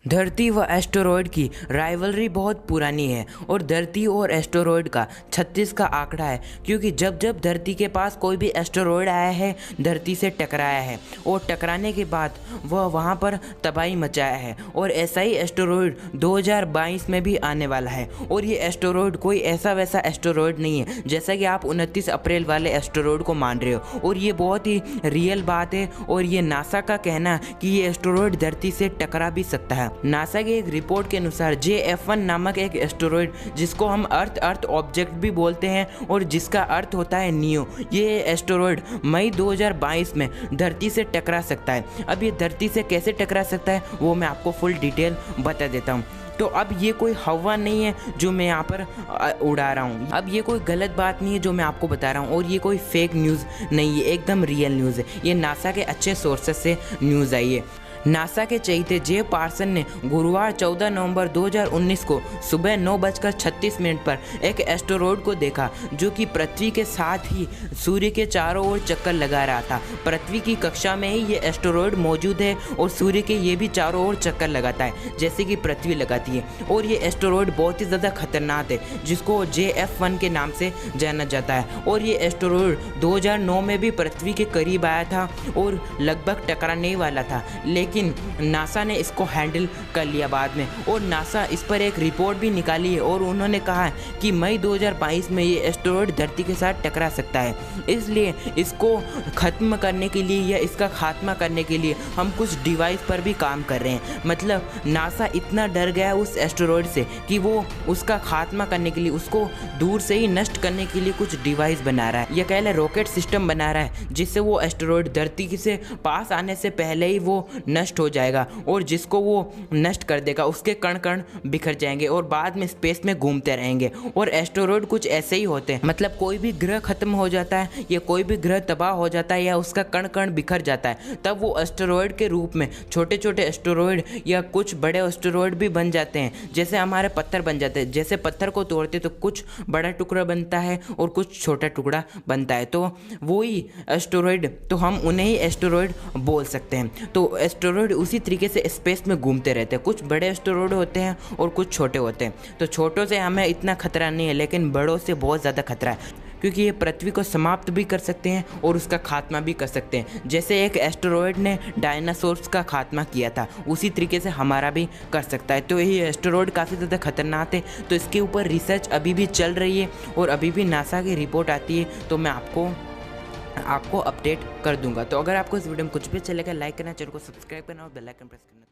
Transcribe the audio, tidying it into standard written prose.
धरती व एस्टेरॉयड की राइवलरी बहुत पुरानी है और धरती और एस्टेरॉयड का 36 का आंकड़ा है, क्योंकि जब जब धरती के पास कोई भी एस्टेरॉयड आया है धरती से टकराया है और टकराने के बाद वह वहां पर तबाही मचाया है। और ऐसा ही एस्टेरॉयड 2022 में भी आने वाला है। और ये एस्टेरॉयड कोई ऐसा वैसा एस्टेरॉयड नहीं है जैसा कि आप 29 अप्रैल वाले एस्टेरॉयड को मान रहे हो। और ये बहुत ही रियल बात है और ये नासा का कहना कि ये एस्टेरॉयड धरती से टकरा भी सकता है। नासा की एक रिपोर्ट के अनुसार JF1 नामक एक एस्टेरॉयड, जिसको हम अर्थ ऑब्जेक्ट भी बोलते हैं और जिसका अर्थ होता है नियो, ये एस्टेरॉयड मई 2022 में धरती से टकरा सकता है। अब ये धरती से कैसे टकरा सकता है वो मैं आपको फुल डिटेल बता देता हूँ। तो अब ये कोई हवा नहीं है जो मैं यहाँ पर उड़ा रहा हूँ, अब ये कोई गलत बात नहीं है जो मैं आपको बता रहा हूँ, और ये कोई फेक न्यूज़ नहीं है, एकदम रियल न्यूज़ है। ये नासा के अच्छे सोर्सेस से न्यूज़ आई है। नासा के चहीते जे पार्सन ने गुरुवार 14 नवंबर 2019 को सुबह 9:36 पर एक एस्टेरॉयड को देखा जो कि पृथ्वी के साथ ही सूर्य के चारों ओर चक्कर लगा रहा था। पृथ्वी की कक्षा में ही ये एस्टेरॉयड मौजूद है और सूर्य के ये भी चारों ओर चक्कर लगाता है जैसे कि पृथ्वी लगाती है। और ये एस्टेरॉयड बहुत ही ज़्यादा खतरनाक है जिसको JF1 के नाम से जाना जाता है। और ये एस्टेरॉयड 2009 में भी पृथ्वी के करीब आया था और लगभग टकराने वाला था, लेकिन नासा ने इसको हैंडल कर लिया बाद में। और नासा इस पर एक रिपोर्ट भी निकाली है और उन्होंने कहा है कि मई 2022 में ये एस्टेरॉयड धरती के साथ टकरा सकता है। इसलिए इसको ख़त्म करने के लिए या इसका खात्मा करने के लिए हम कुछ डिवाइस पर भी काम कर रहे हैं। मतलब नासा इतना डर गया उस एस्टेरॉयड से कि वो उसका खात्मा करने के लिए, उसको दूर से ही नष्ट करने के लिए कुछ डिवाइस बना रहा है, या कह ले रॉकेट सिस्टम बना रहा है जिससे वो एस्टेरॉयड धरती से पास आने से पहले ही वो नष्ट हो जाएगा और जिसको वो नष्ट कर देगा उसके कण कण बिखर जाएंगे और बाद में स्पेस में घूमते रहेंगे। और एस्टेरॉयड कुछ ऐसे ही होते हैं, मतलब कोई भी ग्रह खत्म हो जाता है या कोई भी ग्रह तबाह हो जाता है या उसका कण कण बिखर जाता है, तब वो एस्टेरॉयड के रूप में छोटे छोटे एस्टेरॉयड या कुछ बड़े एस्टेरॉयड भी बन जाते हैं। जैसे हमारे पत्थर बन जाते हैं, जैसे पत्थर को तोड़ते तो कुछ बड़ा टुकड़ा बनता है और कुछ छोटा टुकड़ा बनता है, तो वही एस्टेरॉयड, तो हम उन्हें ही एस्टेरॉयड बोल सकते हैं। तो एस्टेरॉयड उसी तरीके से स्पेस में घूमते रहते हैं, कुछ बड़े एस्टेरॉयड होते हैं और कुछ छोटे होते हैं। तो छोटों से हमें इतना खतरा नहीं है, लेकिन बड़ों से बहुत ज़्यादा खतरा है, क्योंकि ये पृथ्वी को समाप्त भी कर सकते हैं और उसका खात्मा भी कर सकते हैं। जैसे एक एस्टेरॉयड ने डायनासोर्स का खात्मा किया था, उसी तरीके से हमारा भी कर सकता है। तो ये एस्टेरॉयड काफ़ी ज़्यादा खतरनाक है, तो इसके ऊपर रिसर्च अभी भी चल रही है और अभी भी नासा की रिपोर्ट आती है तो मैं आपको अपडेट कर दूंगा। तो अगर आपको इस वीडियो में कुछ भी अच्छा लगा, लाइक करना, चैनल को सब्सक्राइब करना और बेल आइकन प्रेस करना।